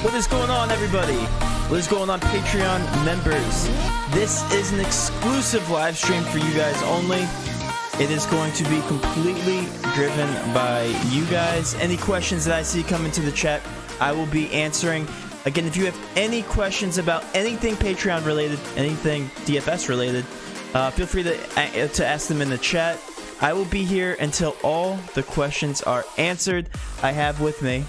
What is going on, everybody? What is going on, Patreon members? This is an exclusive live stream for you guys only. It is going to be completely driven by you guys. Any questions that I see come into the chat, I will be answering. Again, if you have any questions about anything Patreon related, anything DFS related, feel free to ask them in the chat. I will be here until all the questions are answered. I have with me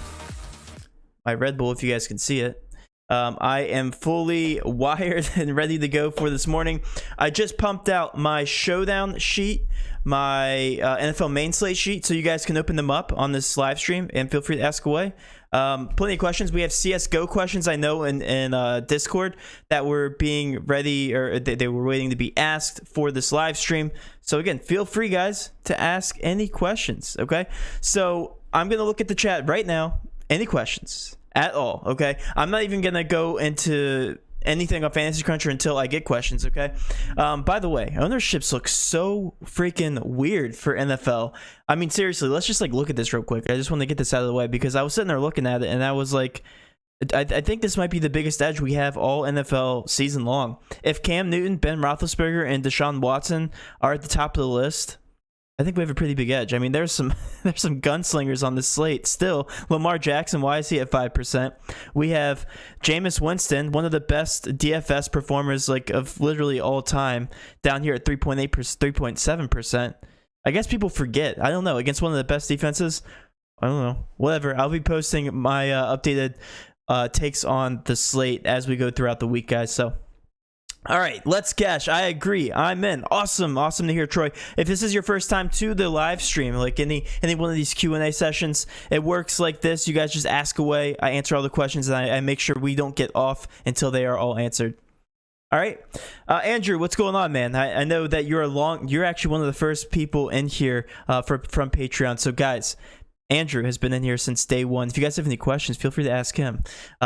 my Red Bull, if you guys can see it. I am fully wired and ready to go for this morning. I just pumped out my showdown sheet, my NFL Main Slate sheet, so you guys can open them up on this live stream and feel free to ask away. Plenty of questions. We have CSGO questions, I know, in Discord that were being ready, or they were waiting to be asked for this live stream. So again, feel free, guys, to ask any questions, okay? So I'm going to look at the chat right now. Any questions at all, okay? I'm not even going to go into anything on Fantasy Cruncher until I get questions, okay? By the way, ownerships look so freaking weird for NFL. I mean, seriously, let's just like look at this real quick. I just want to get this out of the way because I was sitting there looking at it and I was like, I think this might be the biggest edge we have all NFL season long. If Cam Newton, Ben Roethlisberger, and Deshaun Watson are at the top of the list, I think we have a pretty big edge. I mean, there's some gunslingers on this slate still. Lamar Jackson, why is he at 5%? We have Jameis Winston, one of the best DFS performers like of literally all time, down here at 3.8%, 3.7%. I guess people forget. I don't know. Against one of the best defenses, I don't know. Whatever. I'll be posting my updated takes on the slate as we go throughout the week, guys. So, all right, let's cash. I agree. I'm in. Awesome to hear, Troy. If this is your first time to the live stream, like any one of these Q&A sessions, it works like this. You guys just ask away. I answer all the questions, and I make sure we don't get off until they are all answered. All right, Andrew, what's going on, man? I know that you're actually one of the first people in here from Patreon. So, guys, Andrew has been in here since day one. If you guys have any questions, feel free to ask him.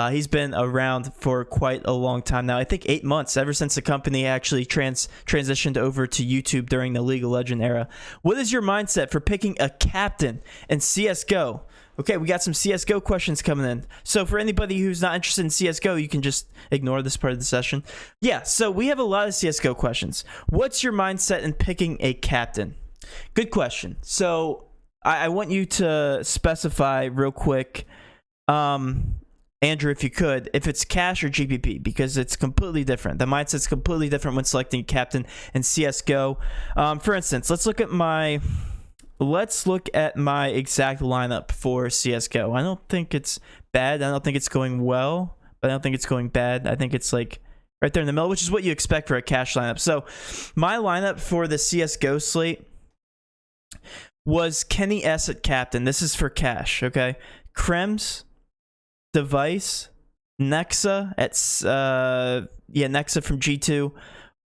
He's been around for quite a long time now. I think 8 months, ever since the company actually transitioned over to YouTube during the League of Legends era. What is your mindset for picking a captain in CSGO? Okay, we got some CSGO questions coming in. So for anybody who's not interested in CSGO, you can just ignore this part of the session. Yeah, so we have a lot of CSGO questions. What's your mindset in picking a captain? Good question. So I want you to specify real quick, Andrew, if you could, if it's cash or GPP, because it's completely different. The mindset's completely different when selecting captain in CSGO. For instance, let's look at my exact lineup for CSGO. I don't think it's bad. I don't think it's going well, but I don't think it's going bad. I think it's like right there in the middle, which is what you expect for a cash lineup. So my lineup for the CSGO slate was Kenny S at captain. This is for cash, okay? Krems, Device, Nexa at Nexa from G2,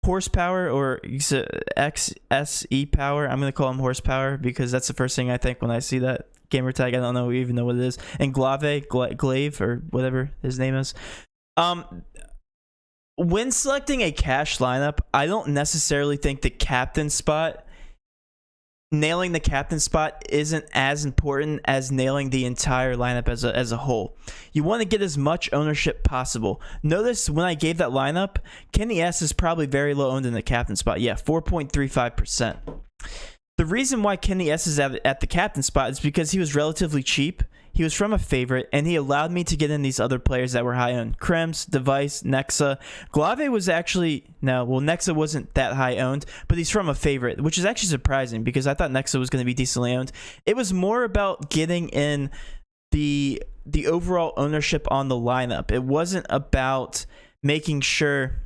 Horsepower or XSE Power. I'm gonna call him Horsepower because that's the first thing I think when I see that gamer tag. I don't even know what it is. And Glaive or whatever his name is. When selecting a cash lineup, I don't necessarily think nailing the captain spot isn't as important as nailing the entire lineup as a whole. You want to get as much ownership possible. Notice when I gave that lineup, Kenny S is probably very low owned in the captain spot. Yeah, 4.35%. The reason why Kenny S is at the captain spot is because he was relatively cheap. He was from a favorite, and he allowed me to get in these other players that were high owned. Krems, Device, Nexa. Glaive was actually... Nexa wasn't that high owned, but he's from a favorite, which is actually surprising because I thought Nexa was going to be decently owned. It was more about getting in the overall ownership on the lineup. It wasn't about making sure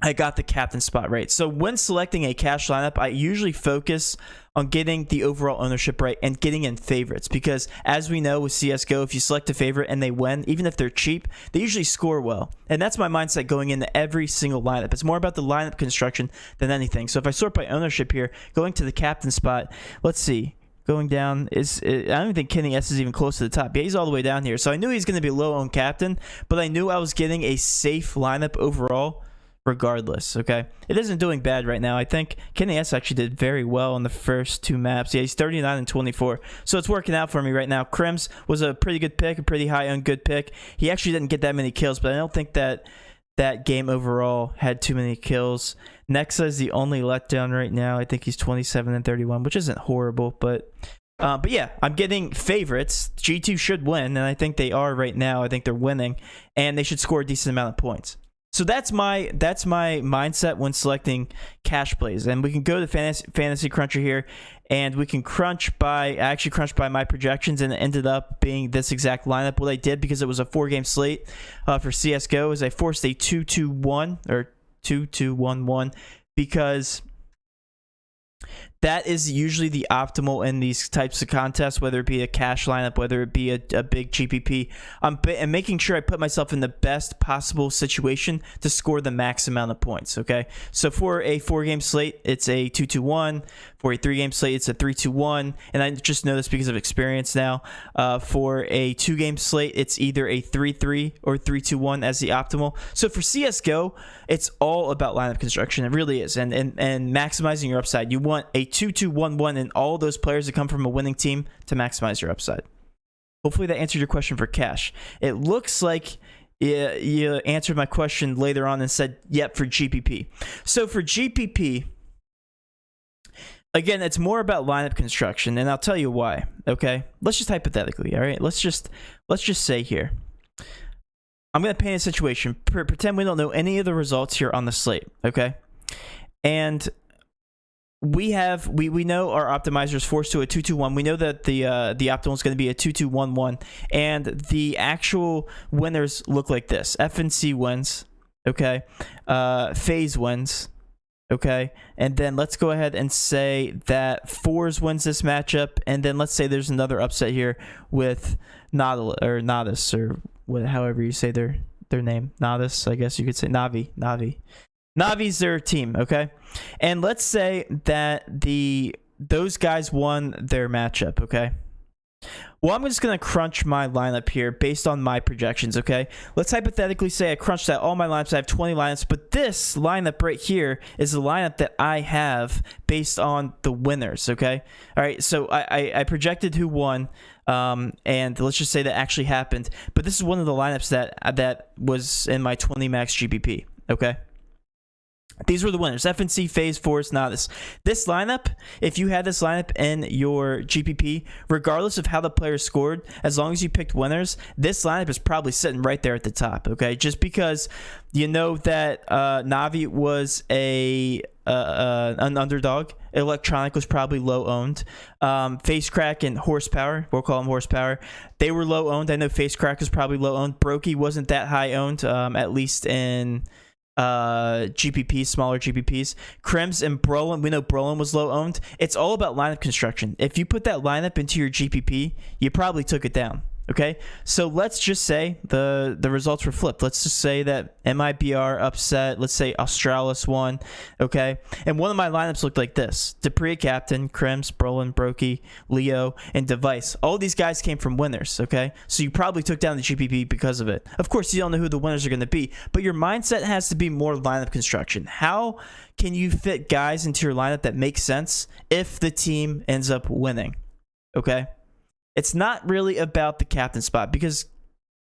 I got the captain spot right. So when selecting a cash lineup, I usually focus on getting the overall ownership right and getting in favorites, because as we know with CSGO, if you select a favorite and they win, even if they're cheap, they usually score well. And that's my mindset going into every single lineup. It's more about the lineup construction than anything. So if I sort by ownership here, going to the captain spot, let's see. Going down I don't even think Kenny S is even close to the top. Yeah, he's all the way down here. So I knew he's going to be a low-owned captain, but I knew I was getting a safe lineup overall regardless. Okay, it isn't doing bad right now. I think Kenny S actually did very well on the first 2 maps. Yeah, he's 39 and 24, so it's working out for me right now. Crims was a pretty good pick, a pretty high owned good pick. He actually didn't get that many kills, but I don't think that game overall had too many kills. Nexa is the only letdown right now. I think he's 27 and 31, which isn't horrible, but yeah, I'm getting favorites. G2 should win, and I think they are right now. I think they're winning, and they should score a decent amount of points. So that's my mindset when selecting cash plays. And we can go to Fantasy Cruncher here, and we can crunch by, I actually crunched by my projections, and it ended up being this exact lineup. What I did, because it was a 4-game slate for CSGO, is I forced a 2-2-1 or 2-2-1-1, because that is usually the optimal in these types of contests, whether it be a cash lineup, whether it be a big GPP. I'm making sure I put myself in the best possible situation to score the max amount of points, okay? So for a 4-game slate, it's a 2-2-1. For a 3-game slate, it's a 3-2-1. And I just know this because of experience now. For a 2-game slate, it's either a 3-3 or 3-2-1 as the optimal. So for CSGO, it's all about lineup construction. It really is. And maximizing your upside. You want a 2-2-1-1 and all those players that come from a winning team to maximize your upside. Hopefully that answered your question for cash. It looks like you answered my question later on and said, yep, for GPP. So for GPP, again, it's more about lineup construction, and I'll tell you why, okay? Let's just hypothetically, all right? Let's just say here. I'm going to paint a situation. Pretend we don't know any of the results here on the slate, okay? And we know our optimizer is forced to a 2-2-1. We know that the optimal is going to be a 2-2-1-1, and the actual winners look like this. FNC wins, okay? FaZe wins, okay? And then let's go ahead and say that Fours wins this matchup, and then let's say there's another upset here with Nodus, or however you say their name. Nodus, I guess you could say. Navi's their team, okay? And let's say that those guys won their matchup, okay? Well, I'm just going to crunch my lineup here based on my projections, okay? Let's hypothetically say I crunched out all my lineups. I have 20 lineups, but this lineup right here is the lineup that I have based on the winners, okay? All right, so I projected who won, and let's just say that actually happened. But this is one of the lineups that was in my 20 max GPP, okay? These were the winners: FNC, FaZe, Force, Nodus. This lineup, if you had this lineup in your GPP, regardless of how the players scored, as long as you picked winners, this lineup is probably sitting right there at the top, okay? Just because you know that Navi was an underdog. Electronic was probably low owned. Facecrack and Horsepower, we'll call them Horsepower, they were low owned. I know Facecrack was probably low owned. Brokey wasn't that high owned, at least in GPPs, smaller GPPs. Krems and Brolin, we know Brolin was low owned. It's all about lineup construction. If you put that lineup into your GPP, you probably took it down. Okay, so let's just say the results were flipped. Let's just say that MIBR upset. Let's say Australis won. Okay, and one of my lineups looked like this: Dupree captain, Krems, Brolin, Brokey, Leo, and Device. All these guys came from winners. Okay, so you probably took down the GPP because of it. Of course, you don't know who the winners are going to be, but your mindset has to be more lineup construction. How can you fit guys into your lineup that makes sense if the team ends up winning? Okay. It's not really about the captain spot, because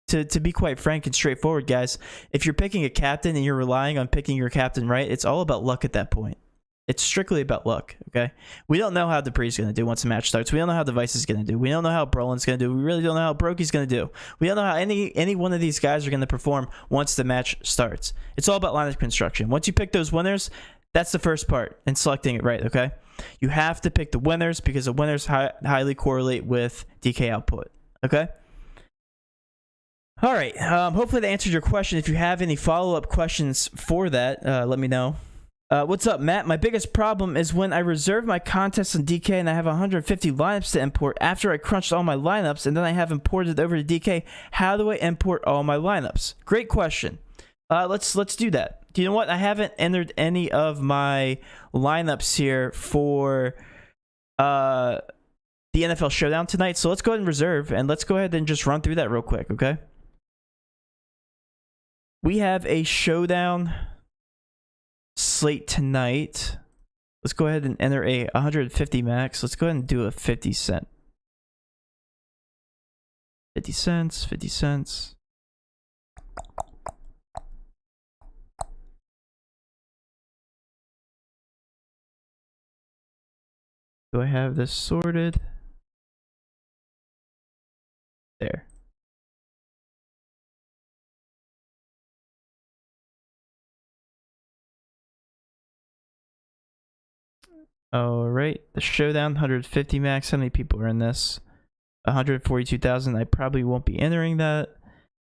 to be quite frank and straightforward, guys, if you're picking a captain and you're relying on picking your captain right, it's all about luck at that point. It's strictly about luck, okay? We don't know how Dupree's going to do once the match starts. We don't know how Device is going to do. We don't know how Brolin's going to do. We really don't know how Brokey's going to do. We don't know how any one of these guys are going to perform once the match starts. It's all about lineup construction. Once you pick those winners, that's the first part in selecting it right, okay? You have to pick the winners, because the winners highly correlate with DK output, okay? All right, hopefully that answered your question. If you have any follow-up questions for that, let me know. What's up, Matt? My biggest problem is when I reserve my contests on DK and I have 150 lineups to import after I crunched all my lineups, and then I have imported over to DK. How do I import all my lineups? Great question. Let's do that. Do you know what? I haven't entered any of my lineups here for the NFL Showdown tonight, so let's go ahead and reserve, and let's go ahead and just run through that real quick, okay? We have a Showdown slate tonight. Let's go ahead and enter a 150 max. Let's go ahead and do a 50 cent. 50 cents, 50 cents. Do I have this sorted? There. All right, the showdown 150 max. How many people are in this? 142,000. I probably won't be entering that.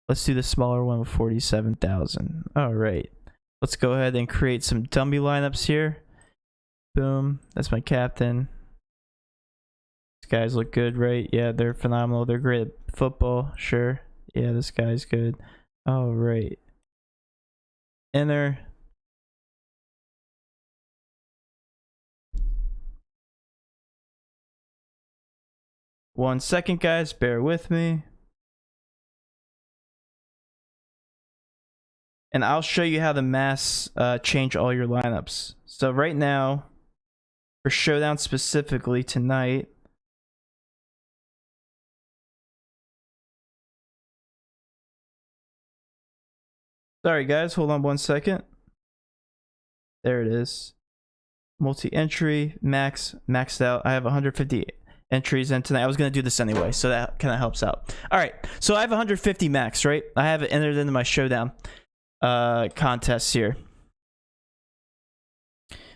Let's do the smaller one with 47,000. All right, let's go ahead and create some dummy lineups here. Boom. That's my captain. These guys look good, right? Yeah, they're phenomenal. They're great at football. Sure. Yeah, this guy's good. All right. Enter. One second, guys. Bear with me. And I'll show you how to mass change all your lineups. So right now, for Showdown specifically tonight, sorry guys, hold on one second. There it is. Multi-entry, maxed out. I have 150 entries in tonight. I was going to do this anyway, so that kind of helps out. All right, so I have 150 max, right? I have it entered into my Showdown contests here.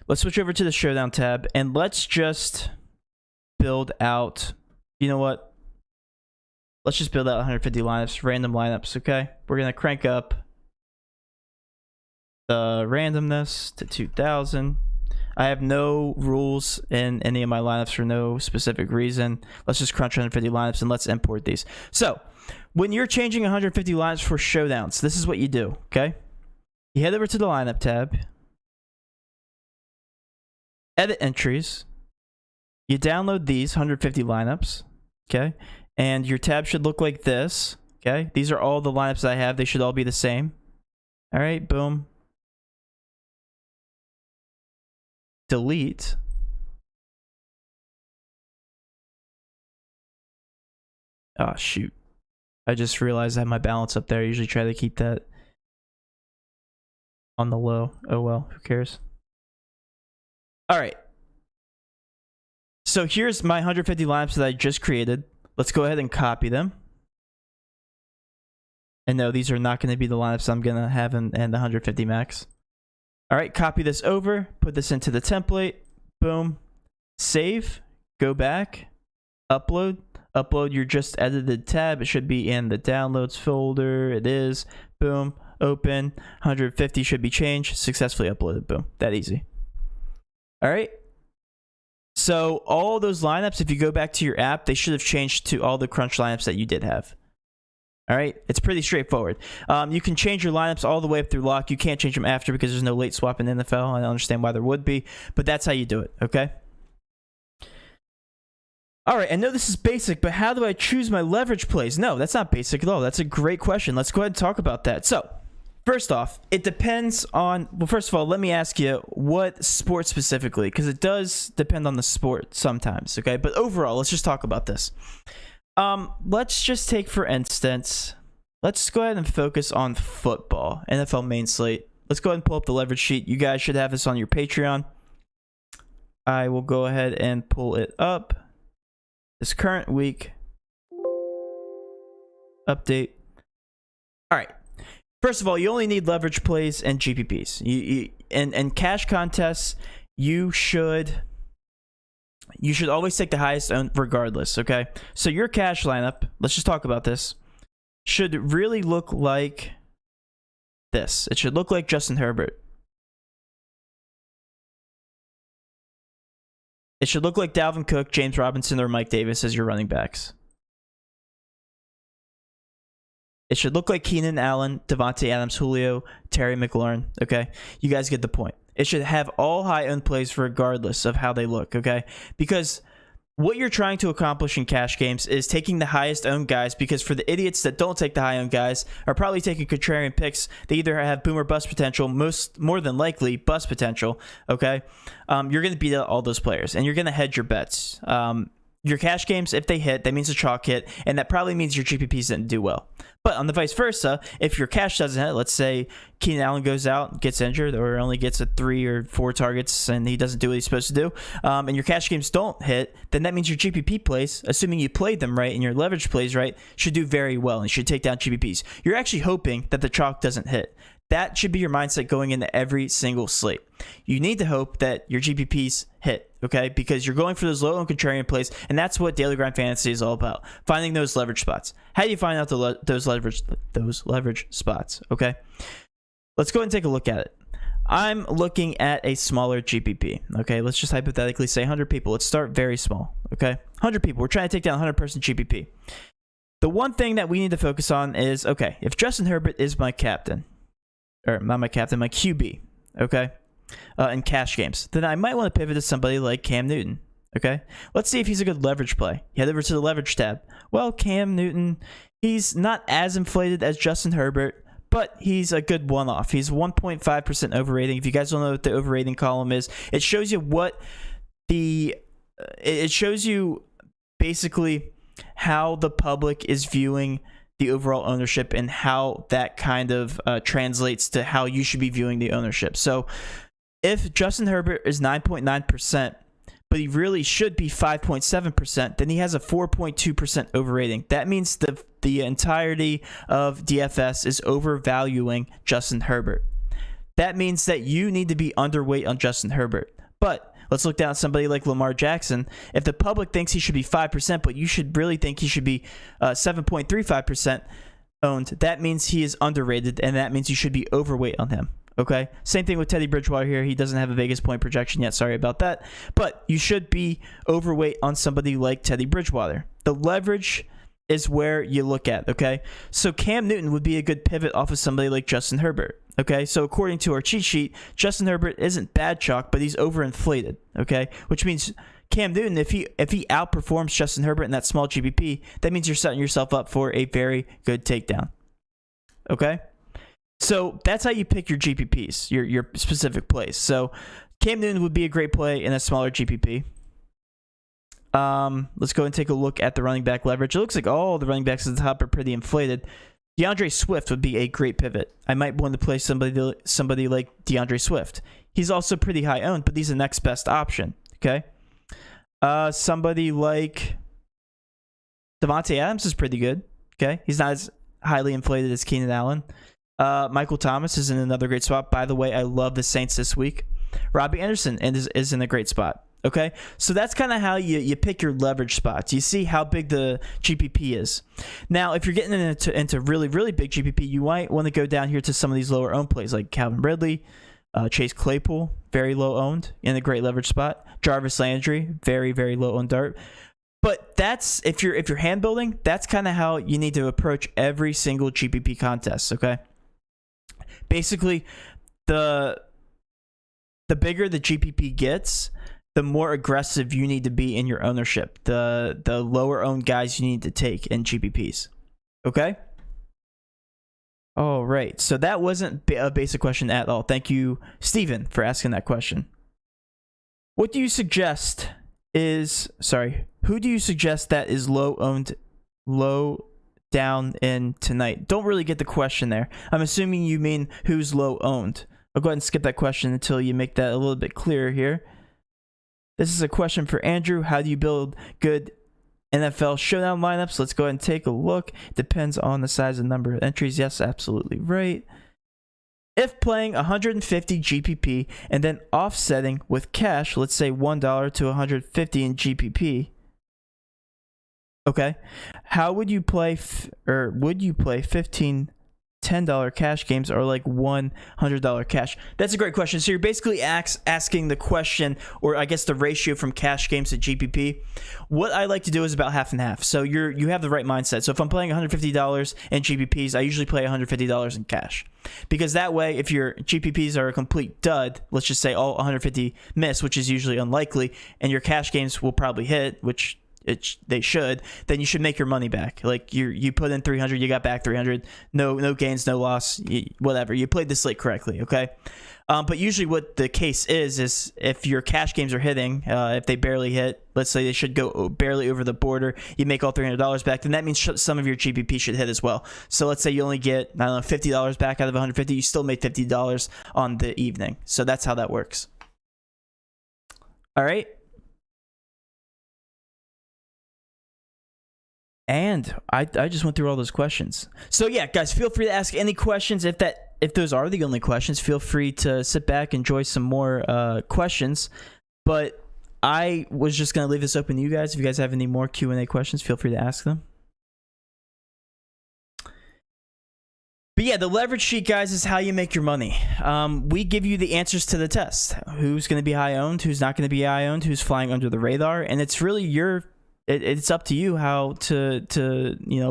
Let's switch over to the Showdown tab, and let's just build out, you know what? Let's just build out 150 lineups, random lineups, okay? We're going to crank up the randomness to 2,000. I have no rules in any of my lineups for no specific reason. Let's just crunch 150 lineups and let's import these. So, when you're changing 150 lineups for Showdowns, this is what you do, okay? You head over to the lineup tab, edit entries, you download these 150 lineups, okay? And your tab should look like this, okay? These are all the lineups I have. They should all be the same. All right, boom. Delete. Oh, shoot. I just realized I have my balance up there. I usually try to keep that on the low. Oh well, who cares? All right. So here's my 150 lineups that I just created. Let's go ahead and copy them. And no, these are not going to be the lineups I'm going to have in the 150 max. All right, copy this over, put this into the template, boom, save, go back, upload your just edited tab. It should be in the downloads folder. It is, boom, open, 150 should be changed, successfully uploaded, boom, that easy. All right, so all those lineups, if you go back to your app, they should have changed to all the crunch lineups that you did have. All right, it's pretty straightforward. You can change your lineups all the way up through lock. You can't change them after because there's no late swap in NFL. I don't understand why there would be, but that's how you do it, okay? All right, I know this is basic, but how do I choose my leverage plays? No, that's not basic at all. That's a great question. Let's go ahead and talk about that. So, first off, it depends on, well, first of all, let me ask you what sport specifically, because it does depend on the sport sometimes, okay? But overall, let's just talk about this. Let's just take, for instance, let's go ahead and focus on football, NFL main slate. Let's go ahead and pull up the leverage sheet. You guys should have this on your Patreon. I will go ahead and pull it up. This current week update. All right. First of all, you only need leverage plays and GPPs. And cash contests, you should always take the highest owned regardless, okay? So your cash lineup, let's just talk about this, should really look like this. It should look like Justin Herbert. It should look like Dalvin Cook, James Robinson, or Mike Davis as your running backs. It should look like Keenan Allen, Devontae Adams, Julio, Terry McLaurin, okay? You guys get the point. It should have all high-owned plays regardless of how they look, okay? Because what you're trying to accomplish in cash games is taking the highest owned guys, because for the idiots that don't take the high owned guys are probably taking contrarian picks. They either have boom or bust potential, more than likely bust potential. Okay, you're going to beat out all those players, and you're going to hedge your bets. Your cash games, if they hit, that means a chalk hit, and that probably means your GPPs didn't do well. But on the vice versa, if your cash doesn't hit, let's say Keenan Allen goes out, gets injured, or only gets 3 or 4 targets, and he doesn't do what he's supposed to do, and your cash games don't hit, then that means your GPP plays, assuming you played them right and your leverage plays right, should do very well and should take down GPPs. You're actually hoping that the chalk doesn't hit. That should be your mindset going into every single slate. You need to hope that your GPPs hit, okay? Because you're going for those low and contrarian plays, and that's what Daily Grind Fantasy is all about, finding those leverage spots. How do you find out those leverage spots, okay? Let's go ahead and take a look at it. I'm looking at a smaller GPP, okay? Let's just hypothetically say 100 people. Let's start very small, okay? 100 people. We're trying to take down 100-person GPP. The one thing that we need to focus on is, okay, if Justin Herbert is my captain, or not my captain, my QB, okay, in cash games, then I might want to pivot to somebody like Cam Newton, okay? Let's see if he's a good leverage play. Head over to the leverage tab. Well, Cam Newton, he's not as inflated as Justin Herbert, but he's a good one-off. He's 1.5% overrating. If you guys don't know what the overrating column is, it shows you what it shows you basically how the public is viewing the overall ownership and how that kind of translates to how you should be viewing the ownership. So if Justin Herbert is 9.9%, but he really should be 5.7%, then he has a 4.2% overrating. That means the entirety of DFS is overvaluing Justin Herbert. That means that you need to be underweight on Justin Herbert. But let's look down at somebody like Lamar Jackson. If the public thinks he should be 5%, but you should really think he should be 7.35% owned, that means he is underrated, and that means you should be overweight on him. Okay? Same thing with Teddy Bridgewater here. He doesn't have a Vegas point projection yet. Sorry about that. But you should be overweight on somebody like Teddy Bridgewater. The leverage is where you look at, okay? So Cam Newton would be a good pivot off of somebody like Justin Herbert, okay? So according to our cheat sheet, Justin Herbert isn't bad chalk, but he's overinflated, okay? Which means Cam Newton, if he outperforms Justin Herbert in that small GPP, that means you're setting yourself up for a very good takedown, okay? So that's how you pick your GPPs, your specific plays. So Cam Newton would be a great play in a smaller GPP. Let's go and take a look at the running back leverage. It looks like all the running backs at the top are pretty inflated. DeAndre Swift would be a great pivot. I might want to play somebody like DeAndre Swift. He's also pretty high owned, but he's the next best option. Okay. Somebody like Devontae Adams is pretty good. Okay. He's not as highly inflated as Keenan Allen. Michael Thomas is in another great spot. By the way, I love the Saints this week. Robbie Anderson is in a great spot. Okay, so that's kind of how you pick your leverage spots. You see how big the GPP is. Now, if you're getting into really, really big GPP, you might want to go down here to some of these lower owned plays like Calvin Ridley, Chase Claypool, very low owned in a great leverage spot. Jarvis Landry, very, very low owned dart. But that's if you're hand building, that's kind of how you need to approach every single GPP contest. Okay, basically, the bigger the GPP gets, the more aggressive you need to be in your ownership. The lower owned guys you need to take in GPPs. Okay? All right. So that wasn't a basic question at all. Thank you, Steven, for asking that question. What do you suggest is... Sorry. Who do you suggest that is low down in tonight? Don't really get the question there. I'm assuming you mean who's low owned. I'll go ahead and skip that question until you make that a little bit clearer here. This is a question for Andrew. How do you build good NFL showdown lineups? Let's go ahead and take a look. Depends on the size and number of entries. Yes, absolutely right. If playing 150 GPP and then offsetting with cash, let's say $1 to 150 in GPP. Okay. How would you play would you play 15-10 $10 cash games are like $100 cash? That's a great question. So you're basically asking the question, or I guess the ratio from cash games to GPP. What I like to do is about half and half. So you have the right mindset. So if I'm playing $150 in GPPs, I usually play $150 in cash. Because that way, if your GPPs are a complete dud, let's just say all 150 miss, which is usually unlikely, and your cash games will probably hit, which they should, then you should make your money back. Like you put in 300, you got back 300, no gains, no loss, whatever. You played the slate correctly, okay? But usually what the case is if your cash games are hitting, if they barely hit, let's say they should go barely over the border, you make all $300 back, then that means some of your GPP should hit as well. So let's say you only get, I don't know, $50 back out of 150, you still made $50 on the evening. So that's how that works. All right. And I just went through all those questions. So yeah, guys, feel free to ask any questions. If those are the only questions, feel free to sit back, enjoy some more questions. But I was just going to leave this open to you guys. If you guys have any more Q&A questions, feel free to ask them. But yeah, the leverage sheet, guys, is how you make your money. We give you the answers to the test. Who's going to be high owned, who's not going to be high owned, who's flying under the radar. And it's really it's up to you how to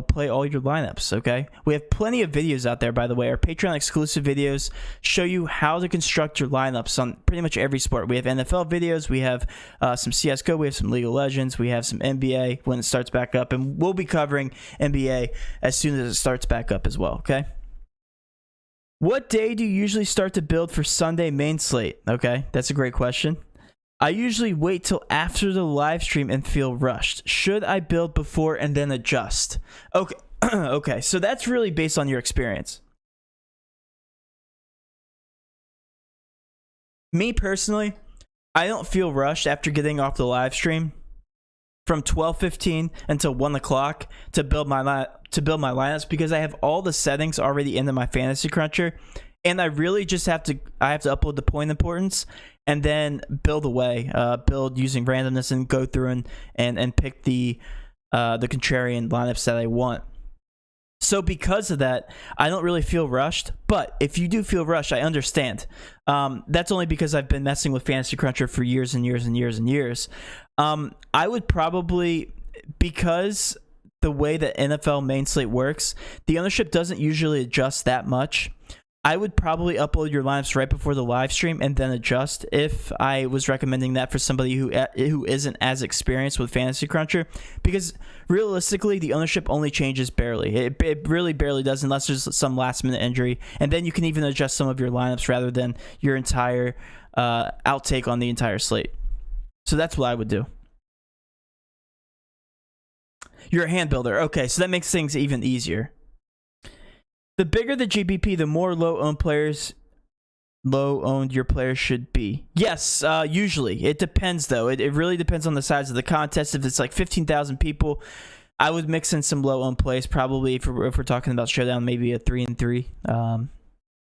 play all your lineups. Okay, we have plenty of videos out there, by the way. Our Patreon exclusive videos show you how to construct your lineups on pretty much every sport. We have NFL videos, we have some CSGO, we have some League of Legends, we have some NBA when it starts back up, and we'll be covering NBA as soon as it starts back up as well. Okay, what day do you usually start to build for Sunday main slate? Okay, that's a great question. I usually wait till after the live stream and feel rushed. Should I build before and then adjust? Okay, okay, so that's really based on your experience. Me personally, I don't feel rushed after getting off the live stream from 12:15 until 1 o'clock to build my lineups, because I have all the settings already into my fantasy cruncher, and I really just have to upload the point importance and then build away, build using randomness and go through and pick the contrarian lineups that I want. So because of that, I don't really feel rushed. But if you do feel rushed, I understand. That's only because I've been messing with Fantasy Cruncher for years and years and years and years. I would probably, because the way that NFL main slate works, the ownership doesn't usually adjust that much. I would probably upload your lineups right before the live stream and then adjust if I was recommending that for somebody who isn't as experienced with Fantasy Cruncher, because realistically the ownership only changes barely. It really barely does unless there's some last minute injury, and then you can even adjust some of your lineups rather than your entire outtake on the entire slate. So that's what I would do. You're a hand builder. Okay, so that makes things even easier. The bigger the GPP, the more low-owned your players should be. Yes, usually. It depends, though. It really depends on the size of the contest. If it's like 15,000 people, I would mix in some low-owned plays. Probably, if we're talking about Showdown, maybe a 3-3.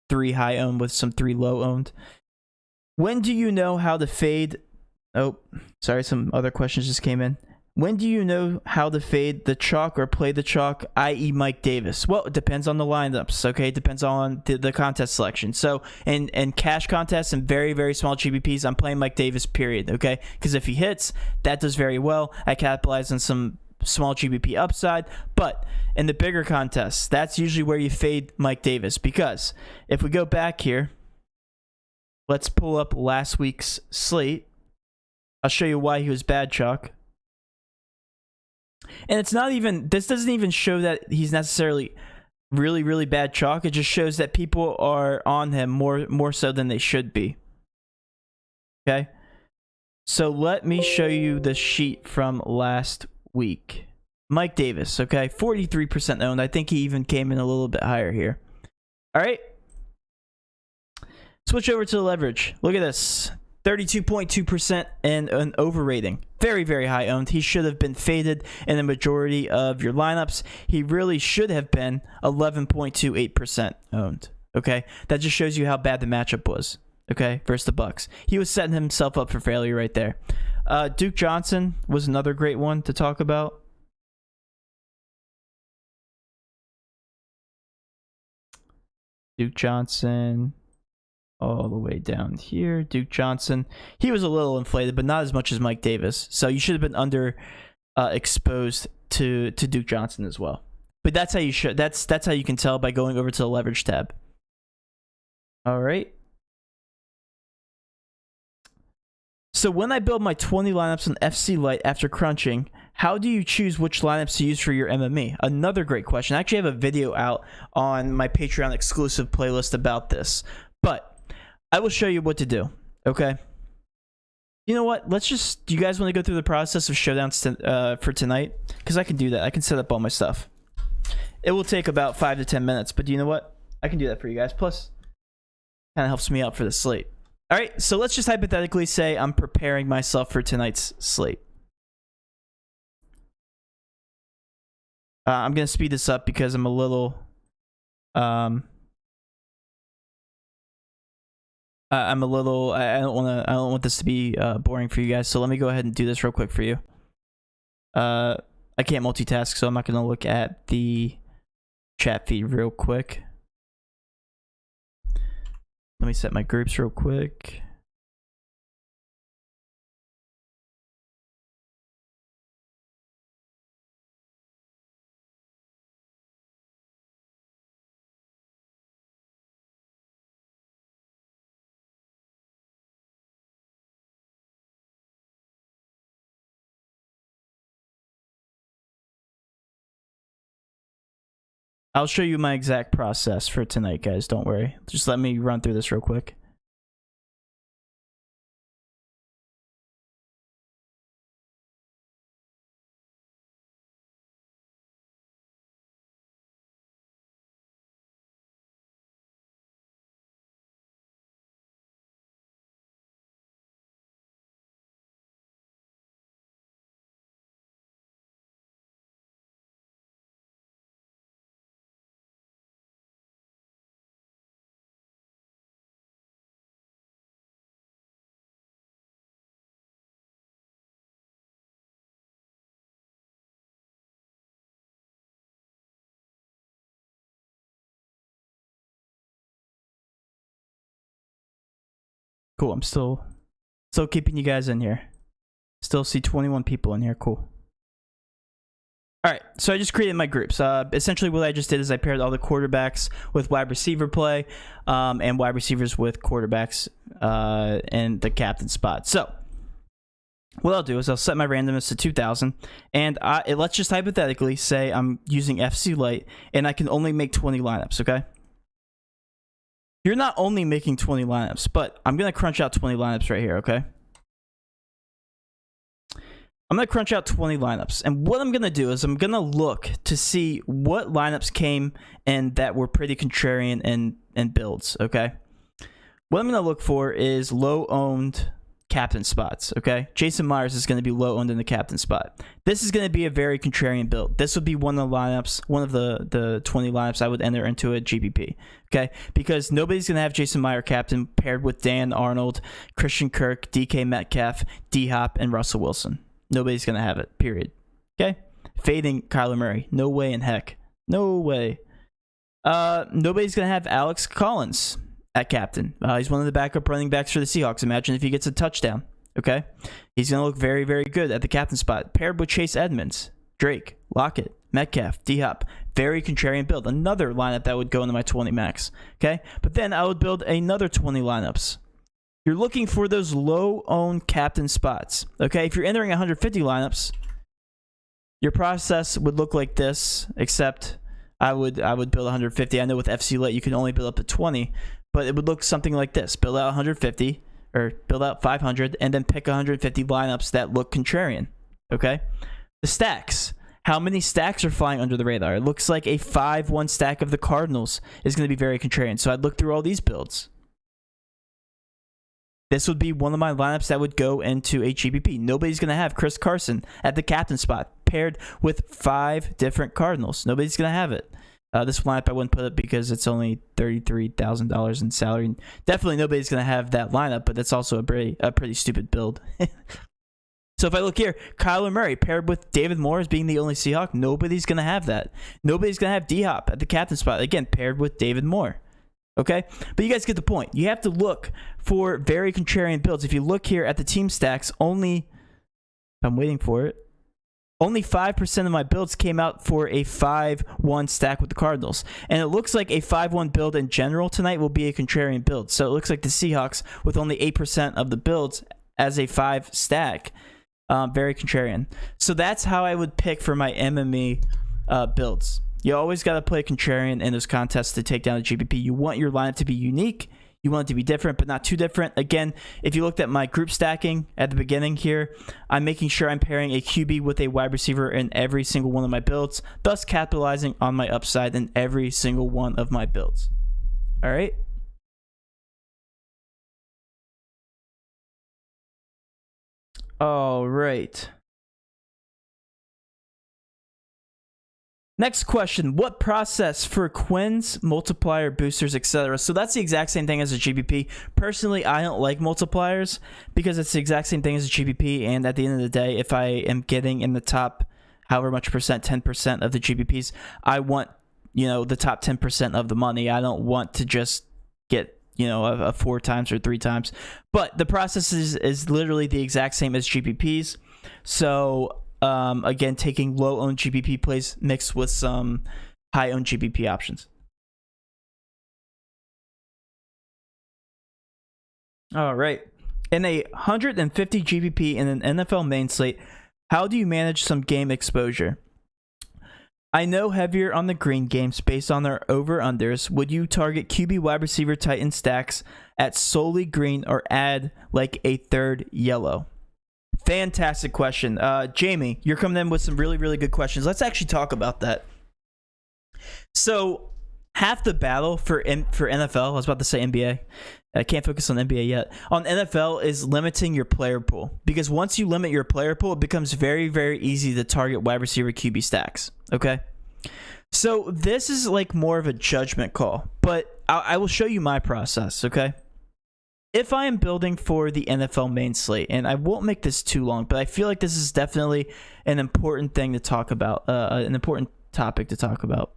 3 high-owned with some 3 low-owned. When do you know how to fade? Oh, sorry, some other questions just came in. When do you know how to fade the chalk or play the chalk, i.e. Mike Davis? Well, it depends on the lineups, okay? It depends on the contest selection. So in cash contests and very, very small GPPs, I'm playing Mike Davis, period, okay? Because if he hits, that does very well. I capitalize on some small GPP upside. But in the bigger contests, that's usually where you fade Mike Davis. Because if we go back here, let's pull up last week's slate. I'll show you why he was bad chalk. And it's not even, this doesn't even show that he's necessarily really, really bad chalk. It just shows that people are on him more so than they should be. Okay? So let me show you the sheet from last week. Mike Davis, okay? 43% owned. I think he even came in a little bit higher here. All right. Switch over to the leverage. Look at this. 32.2% and an overrating. Very, very high owned. He should have been faded in the majority of your lineups. He really should have been 11.28% owned. Okay? That just shows you how bad the matchup was. Okay? Versus the Bucks. He was setting himself up for failure right there. Duke Johnson was another great one to talk about. Duke Johnson. All the way down here. Duke Johnson. He was a little inflated, but not as much as Mike Davis. So you should have been under exposed to Duke Johnson as well. But that's how you should. That's how you can tell by going over to the leverage tab. All right. So when I build my 20 lineups on FC Lite after crunching, how do you choose which lineups to use for your MME? Another great question. I actually have a video out on my Patreon exclusive playlist about this, but I will show you what to do. Okay. You know what? Let's just. Do you guys want to go through the process of showdowns for tonight? Because I can do that. I can set up all my stuff. It will take about 5 to 10 minutes, but do you know what? I can do that for you guys. Plus, kind of helps me out for the slate. All right, so let's just hypothetically say I'm preparing myself for tonight's slate. I'm gonna speed this up because I'm a little, I don't want this to be boring for you guys. So let me go ahead and do this real quick for you. I can't multitask, so I'm not gonna look at the chat feed real quick. Let me set my groups real quick. I'll show you my exact process for tonight, guys. Don't worry. Just let me run through this real quick. Cool. I'm still keeping you guys in here. Still see 21 people in here. Cool. All right, so I just created my groups. Essentially, what I just did is I paired all the quarterbacks with wide receiver play, and wide receivers with quarterbacks in the captain spot. So what I'll do is I'll set my randomness to 2,000, and let's just hypothetically say I'm using FC Lite, and I can only make 20 lineups. Okay. You're not only making 20 lineups, but I'm going to crunch out 20 lineups right here, okay? I'm going to crunch out 20 lineups. And what I'm going to do is I'm going to look to see what lineups came in that were pretty contrarian in builds, okay? What I'm going to look for is low-owned captain spots, okay? Jason Myers is going to be low-owned in the captain spot. This is going to be a very contrarian build. This would be one of the lineups, one of the 20 lineups I would enter into a GPP, okay? Because nobody's going to have Jason Myers captain paired with Dan Arnold, Christian Kirk, DK Metcalf, D-Hop, and Russell Wilson. Nobody's going to have it, period, okay? Fading Kyler Murray. No way in heck. No way. Nobody's going to have Alex Collins at captain. He's one of the backup running backs for the Seahawks. Imagine if he gets a touchdown, okay? He's going to look very, very good at the captain spot. Paired with Chase Edmonds, Drake, Lockett, Metcalf, D-Hop. Very contrarian build. Another lineup that would go into my 20 max, okay? But then I would build another 20 lineups. You're looking for those low-owned captain spots, okay? If you're entering 150 lineups, your process would look like this, except I would build 150. I know with FC Lite you can only build up to 20, but it would look something like this. Build out 150, or build out 500, and then pick 150 lineups that look contrarian, okay? The stacks. How many stacks are flying under the radar? It looks like a 5-1 stack of the Cardinals is going to be very contrarian. So I'd look through all these builds. This would be one of my lineups that would go into a GPP. Nobody's going to have Chris Carson at the captain spot paired with 5 different Cardinals. Nobody's going to have it. This lineup I wouldn't put it because it's only $33,000 in salary. Definitely nobody's going to have that lineup, but that's also a pretty stupid build. So if I look here, Kyler Murray paired with David Moore as being the only Seahawk, nobody's going to have that. Nobody's going to have D-Hop at the captain spot. Again, paired with David Moore. Okay, but you guys get the point. You have to look for very contrarian builds. If you look here at the team stacks, I'm waiting for it. Only 5% of my builds came out for a 5-1 stack with the Cardinals. And it looks like a 5-1 build in general tonight will be a contrarian build. So it looks like the Seahawks, with only 8% of the builds as a 5 stack, very contrarian. So that's how I would pick for my MME builds. You always got to play contrarian in those contests to take down the GPP. You want your lineup to be unique. You want it to be different, but not too different. Again, if you looked at my group stacking at the beginning here, I'm making sure I'm pairing a QB with a wide receiver in every single one of my builds, thus capitalizing on my upside in every single one of my builds. All right. All right. Next question, what process for Quins, multiplier, boosters, etc.? So that's the exact same thing as a GPP. Personally, I don't like multipliers because it's the exact same thing as a GPP, and at the end of the day, if I am getting in the top however much percent, 10% of the GPPs, I want, the top 10% of the money. I don't want to just get, a 4 times or 3 times. But the process is literally the exact same as GPPs. So again, taking low owned GPP plays mixed with some high owned GPP options. All right. In a 150 GPP in an NFL main slate, how do you manage some game exposure? I know heavier on the green games based on their over-unders. Would you target QB wide receiver Titan stacks at solely green or add like a third yellow? Fantastic question. Jamie, you're coming in with some really, really good questions. Let's actually talk about that. So half the battle for NFL, I was about to say NBA. I can't focus on NBA yet. On NFL is limiting your player pool. Because once you limit your player pool, it becomes very, very easy to target wide receiver QB stacks. Okay? So this is like more of a judgment call. But I will show you my process, okay? If I am building for the NFL main slate, and I won't make this too long, but I feel like this is definitely an important thing to talk about, an important topic to talk about.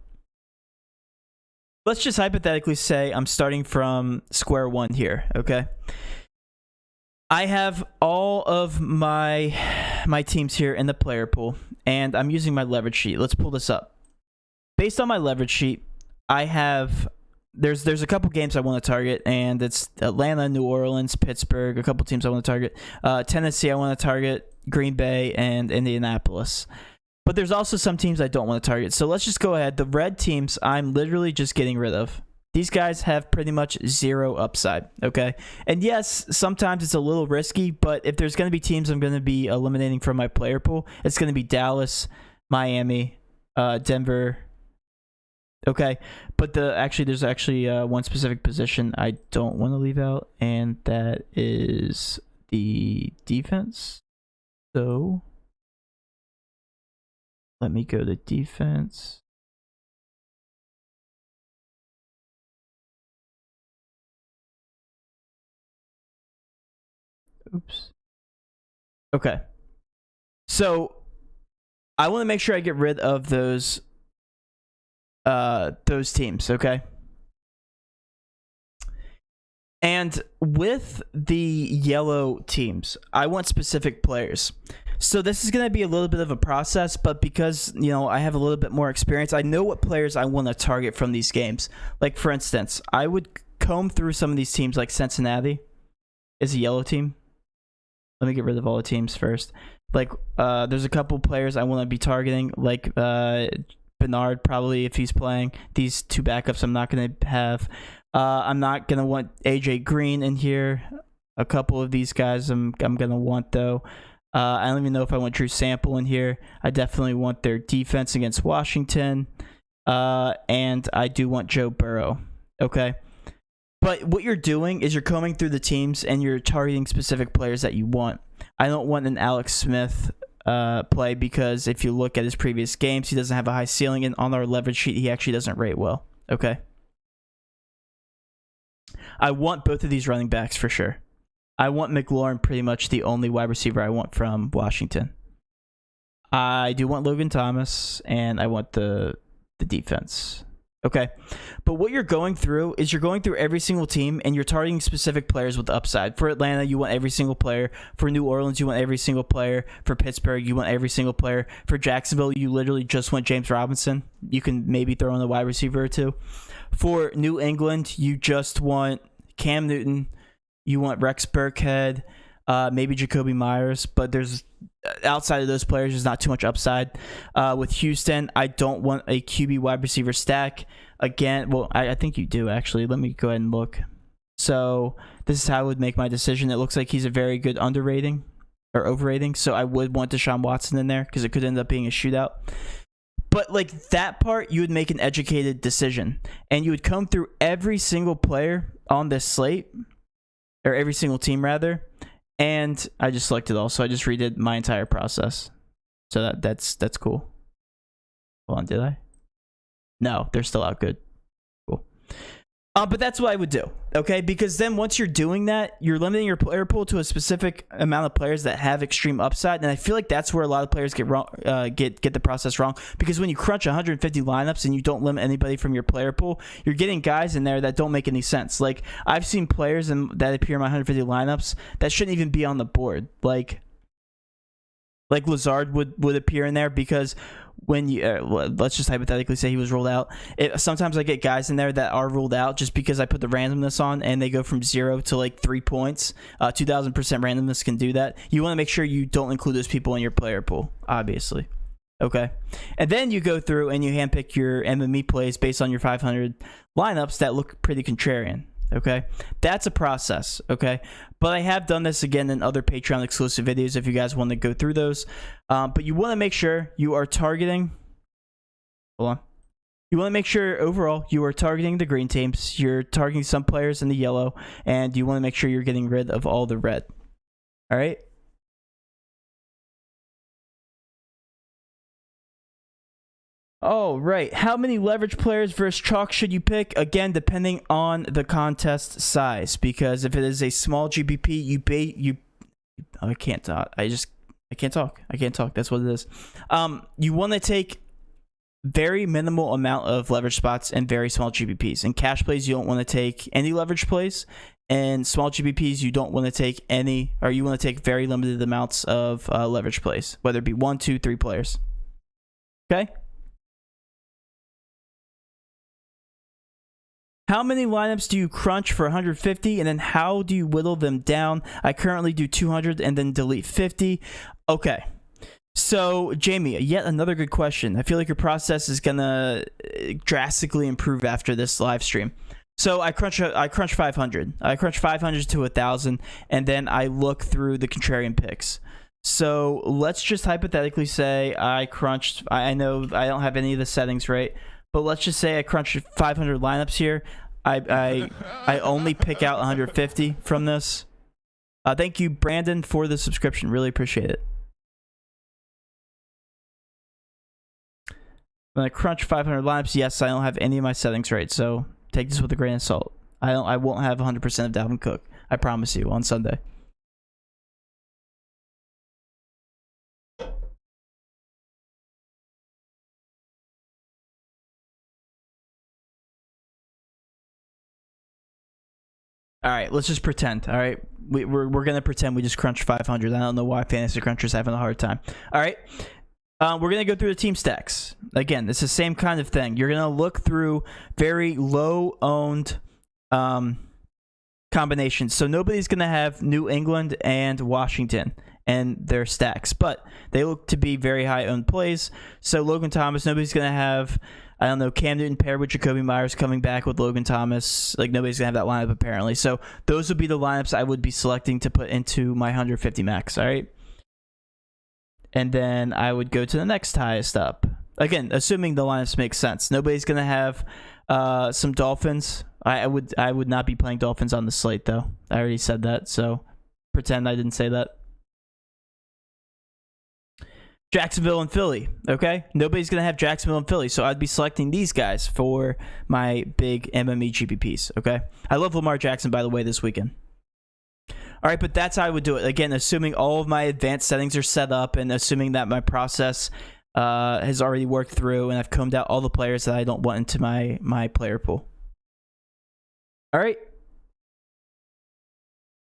Let's just hypothetically say I'm starting from square one here, okay? I have all of my teams here in the player pool, and I'm using my leverage sheet. Let's pull this up. Based on my leverage sheet, I have... There's a couple games I want to target, and it's Atlanta, New Orleans, Pittsburgh, a couple teams I want to target. Tennessee I want to target, Green Bay, and Indianapolis. But there's also some teams I don't want to target. So let's just go ahead. The red teams I'm literally just getting rid of. These guys have pretty much zero upside, okay? And yes, sometimes it's a little risky, but if there's going to be teams I'm going to be eliminating from my player pool, it's going to be Dallas, Miami, Denver. Okay, but there's actually one specific position I don't want to leave out, and that is the defense. So let me go to defense. Oops. Okay. So I want to make sure I get rid of those teams, okay? And with the yellow teams, I want specific players. So this is going to be a little bit of a process, but because, I have a little bit more experience, I know what players I want to target from these games. Like, for instance, I would comb through some of these teams, like Cincinnati is a yellow team. Let me get rid of all the teams first. Like, there's a couple players I want to be targeting, like Bernard, probably, if he's playing. These 2 backups I'm not going to have. I'm not going to want AJ Green in here. A couple of these guys I'm going to want, though. I don't even know if I want Drew Sample in here. I definitely want their defense against Washington. And I do want Joe Burrow. Okay? But what you're doing is you're combing through the teams and you're targeting specific players that you want. I don't want an Alex Smith play, because if you look at his previous games, he doesn't have a high ceiling, and on our leverage sheet he actually doesn't rate well. Okay, I want both of these running backs for sure. I want McLaurin, pretty much the only wide receiver I want from Washington. I do want Logan Thomas, and I want the defense. Okay, but what you're going through is you're going through every single team and you're targeting specific players with upside. For Atlanta, you want every single player. For New Orleans, you want every single player. For Pittsburgh, you want every single player. For Jacksonville, you literally just want James Robinson. You can maybe throw in a wide receiver or two. For New England, you just want Cam Newton. You want Rex Burkhead, maybe Jacoby Myers, but there's outside of those players, there's not too much upside. With Houston, I don't want a QB wide receiver stack. Again, well, I think you do, actually. Let me go ahead and look. So this is how I would make my decision. It looks like he's a very good underrating or overrating, so I would want Deshaun Watson in there because it could end up being a shootout. But like that part, you would make an educated decision, and you would come through every single player on this slate, or every single team rather, and I just selected all. So I just redid my entire process. So that's cool. Hold on, did I? No, they're still out good. Cool. But that's what I would do, okay? Because then once you're doing that, you're limiting your player pool to a specific amount of players that have extreme upside, and I feel like that's where a lot of players get wrong, get the process wrong. Because when you crunch 150 lineups and you don't limit anybody from your player pool, you're getting guys in there that don't make any sense. Like I've seen players that appear in my 150 lineups that shouldn't even be on the board. Like Lazard would appear in there because when you let's just hypothetically say he was ruled out. Sometimes I get guys in there that are ruled out just because I put the randomness on and they go from 0 to like 3 points. 2,000% randomness can do that. You want to make sure you don't include those people in your player pool, obviously. Okay, and then you go through and you handpick your MME plays based on your 500 lineups that look pretty contrarian. Okay, that's a process. Okay, but I have done this again in other Patreon exclusive videos if you guys want to go through those. But you want to make sure you are targeting. Hold on. You want to make sure overall you are targeting the green teams. You're targeting some players in the yellow, and you want to make sure you're getting rid of all the red. All right. Oh, right. How many leverage players versus chalk should you pick? Again, depending on the contest size. Because if it is a small GPP, I can't talk. I can't talk. I can't talk. That's what it is. You want to take very minimal amount of leverage spots and very small GPPs. In cash plays, you don't want to take any leverage plays. And small GPPs, you don't want to take any, or you want to take very limited amounts of leverage plays, whether it be 1, 2, 3 players. Okay? How many lineups do you crunch for 150, and then how do you whittle them down? I currently do 200 and then delete 50. Okay. So, Jamie, yet another good question. I feel like your process is going to drastically improve after this live stream. So, I crunch 500. I crunch 500 to 1,000, and then I look through the contrarian picks. So, let's just hypothetically say I crunched, I know I don't have any of the settings right, but let's just say I crunched 500 lineups here. I only pick out 150 from this. Thank you, Brandon, for the subscription. Really appreciate it. When I crunch 500 lineups, yes, I don't have any of my settings right, so take this with a grain of salt. I won't have 100% of Dalvin Cook. I promise you on Sunday. All right, let's just pretend. All right, we're gonna pretend we just crunched 500. I don't know why Fantasy Cruncher's having a hard time. All right, we're gonna go through the team stacks again. It's the same kind of thing. You're gonna look through very low owned combinations. So nobody's gonna have New England and Washington and their stacks, but they look to be very high owned plays. So Logan Thomas, nobody's gonna have, I don't know, Cam Newton paired with Jacoby Myers coming back with Logan Thomas. Like, nobody's going to have that lineup, apparently. So, those would be the lineups I would be selecting to put into my 150 max, all right? And then I would go to the next highest up. Again, assuming the lineups make sense. Nobody's going to have some Dolphins. I would not be playing Dolphins on the slate, though. I already said that, so pretend I didn't say that. Jacksonville and Philly, okay? Nobody's going to have Jacksonville and Philly, so I'd be selecting these guys for my big MME GPPs, okay? I love Lamar Jackson, by the way, this weekend. All right, but that's how I would do it. Again, assuming all of my advanced settings are set up and assuming that my process has already worked through, and I've combed out all the players that I don't want into my player pool. All right.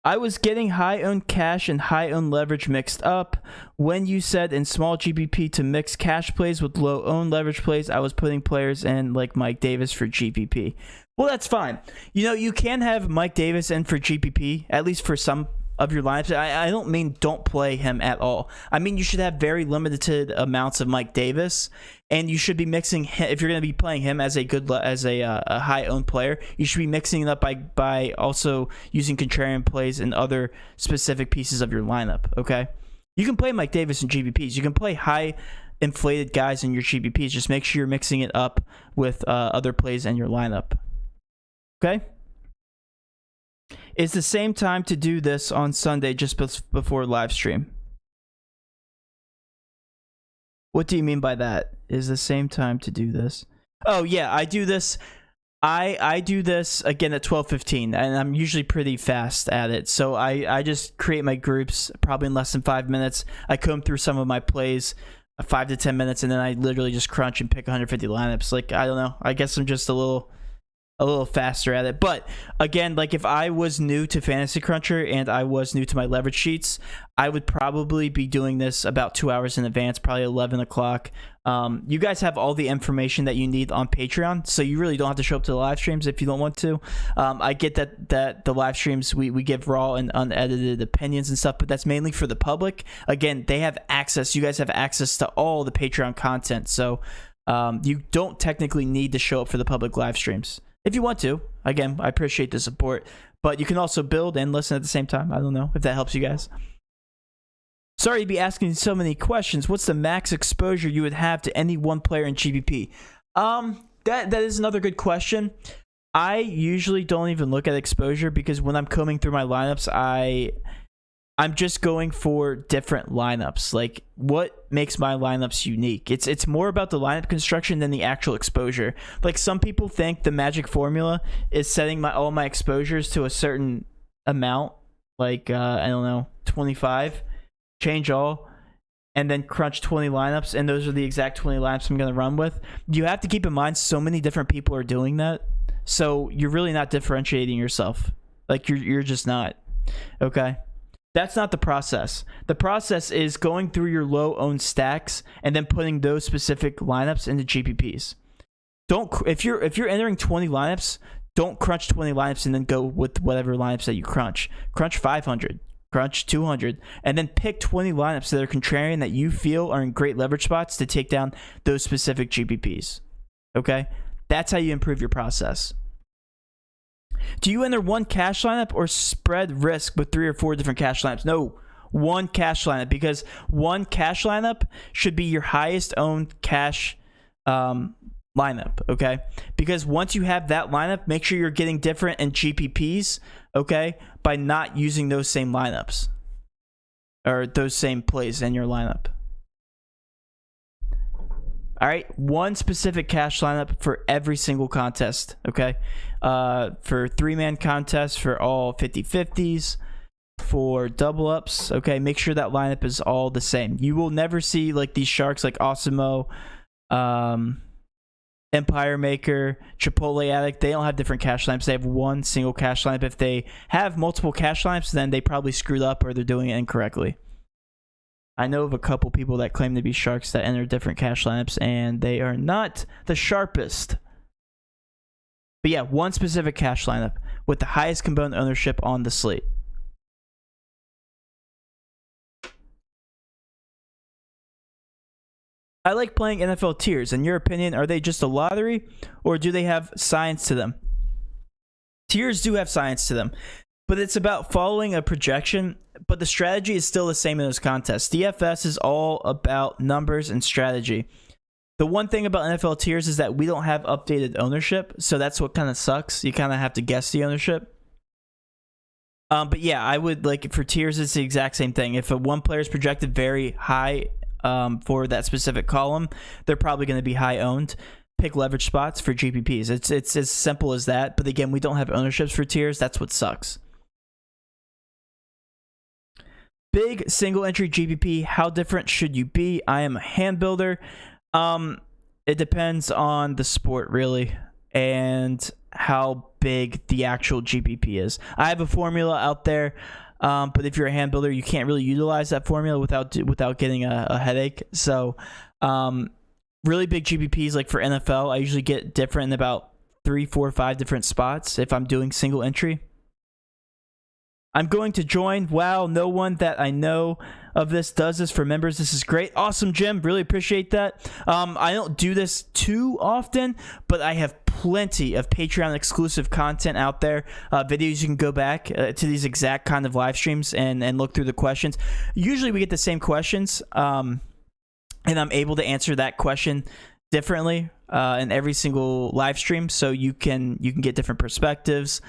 I was getting high owned cash and high owned leverage mixed up. When you said in small GPP to mix cash plays with low owned leverage plays, I was putting players in like Mike Davis for GPP. Well, that's fine. You know, you can have Mike Davis in for GPP, at least for some of your lineups. I don't mean don't play him at all. I mean, you should have very limited amounts of Mike Davis, and you should be mixing him, if you're going to be playing him as a high owned player, you should be mixing it up by also using contrarian plays in other specific pieces of your lineup. Okay, you can play Mike Davis in GPPs. You can play high inflated guys in your GPPs. Just make sure you're mixing it up with other plays in your lineup. Okay. Is the same time to do this on Sunday just before live stream? What do you mean by that? Is the same time to do this? Oh yeah, I do this. I do this again at 12:15, and I'm usually pretty fast at it. So I just create my groups probably in less than 5 minutes. I comb through some of my plays, 5 to 10 minutes, and then I literally just crunch and pick 150 lineups. Like, I don't know. I guess I'm just a little faster at it. But again, like if I was new to Fantasy Cruncher and I was new to my leverage sheets, I would probably be doing this about 2 hours in advance, probably 11 o'clock. You guys have all the information that you need on Patreon, so you really don't have to show up to the live streams if you don't want to. I get that the live streams, we give raw and unedited opinions and stuff, but that's mainly for the public. Again, they have access. You guys have access to all the Patreon content, so you don't technically need to show up for the public live streams. If you want to, again, I appreciate the support, but you can also build and listen at the same time. I don't know if that helps you guys. Sorry to be asking so many questions. What's the max exposure you would have to any one player in GPP? That is another good question. I usually don't even look at exposure because when I'm combing through my lineups, I'm just going for different lineups. Like, what makes my lineups unique? It's more about the lineup construction than the actual exposure. Like, some people think the magic formula is setting all my exposures to a certain amount, like I don't know, 25, change all, and then crunch 20 lineups, and those are the exact 20 lineups I'm going to run with. You have to keep in mind so many different people are doing that, so you're really not differentiating yourself. Like, you're just not. Okay? That's not the process. The process is going through your low owned stacks and then putting those specific lineups into GPPs. If you're entering 20 lineups, don't crunch 20 lineups and then go with whatever lineups that you crunch. Crunch 500, crunch 200, and then pick 20 lineups that are contrarian that you feel are in great leverage spots to take down those specific GPPs. Okay? That's how you improve your process. Do you enter one cash lineup or spread risk with 3 or 4 different cash lineups? No, one cash lineup, because one cash lineup should be your highest owned cash lineup, okay? Because once you have that lineup, make sure you're getting different in GPPs, okay, by not using those same lineups or those same plays in your lineup. All right, one specific cash lineup for every single contest, okay? For 3-man contests, for all 50-50s, for double ups, okay? Make sure that lineup is all the same. You will never see like these sharks like Osimo, Empire Maker, Chipotle Addict. They don't have different cash lineups. They have one single cash lineup. If they have multiple cash lineups, then they probably screwed up or they're doing it incorrectly. I know of a couple people that claim to be sharks that enter different cash lineups, and they are not the sharpest. But yeah, one specific cash lineup with the highest component ownership on the slate. I like playing NFL tiers. In your opinion, are they just a lottery, or do they have science to them? Tiers do have science to them, but it's about following a projection, but the strategy is still the same in those contests. DFS is all about numbers and strategy. The one thing about NFL tiers is that we don't have updated ownership, so that's what kind of sucks. You kind of have to guess the ownership. But yeah, I would, like, for tiers, it's the exact same thing. If one player is projected very high for that specific column, they're probably going to be high owned. Pick leverage spots for GPPs. It's as simple as that. But again, we don't have ownerships for tiers. That's what sucks. Big single entry GPP. How different should you be? I am a hand builder. It depends on the sport, really, and how big the actual GPP is. I have a formula out there, but if you're a hand builder, you can't really utilize that formula without getting a headache. So, really big GPPs, like for NFL, I usually get different in about 3, 4, 5 different spots if I'm doing single entry. I'm going to join. Wow, no one that I know of this does this for members. This is great. Awesome, Jim. Really appreciate that. I don't do this too often, but I have plenty of Patreon exclusive content out there. Videos you can go back to these exact kind of live streams and look through the questions. Usually we get the same questions, and I'm able to answer that question differently in every single live stream, so you can get different perspectives.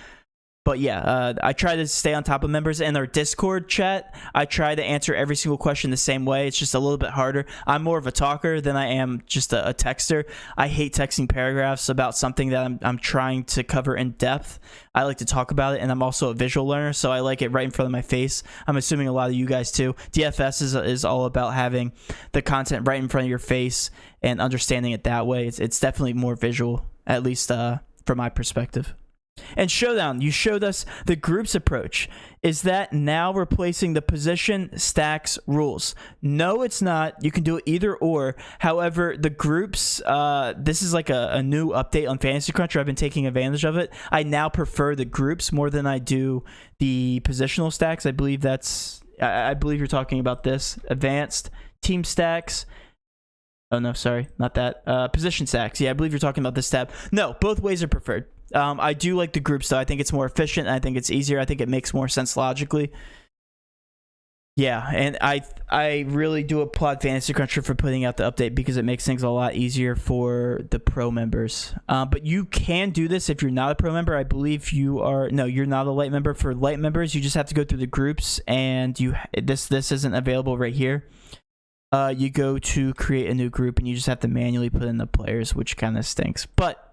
But yeah, I try to stay on top of members. In our Discord chat, I try to answer every single question the same way. It's just a little bit harder. I'm more of a talker than I am just a texter. I hate texting paragraphs about something that I'm trying to cover in depth. I like to talk about it, and I'm also a visual learner, so I like it right in front of my face. I'm assuming a lot of you guys too. DFS is all about having the content right in front of your face and understanding it that way. It's definitely more visual, at least from my perspective. And Showdown, you showed us the groups approach. Is that now replacing the position stacks rules? No, it's not. You can do it either or. However, the groups, this is like a new update on Fantasy Cruncher. I've been taking advantage of it. I now prefer the groups more than I do the positional stacks. I believe you're talking about this. Advanced team stacks. Oh, no, sorry, not that. Position stacks. Yeah, I believe you're talking about this tab. No, both ways are preferred. I do like the groups, though. I think it's more efficient. I think it's easier. I think it makes more sense logically. Yeah, and I really do applaud Fantasy Cruncher for putting out the update because it makes things a lot easier for the pro members. But you can do this if you're not a pro member. I believe you are. No, you're not a light member. For light members, you just have to go through the groups, and this isn't available right here. You go to create a new group, and you just have to manually put in the players, which kind of stinks. But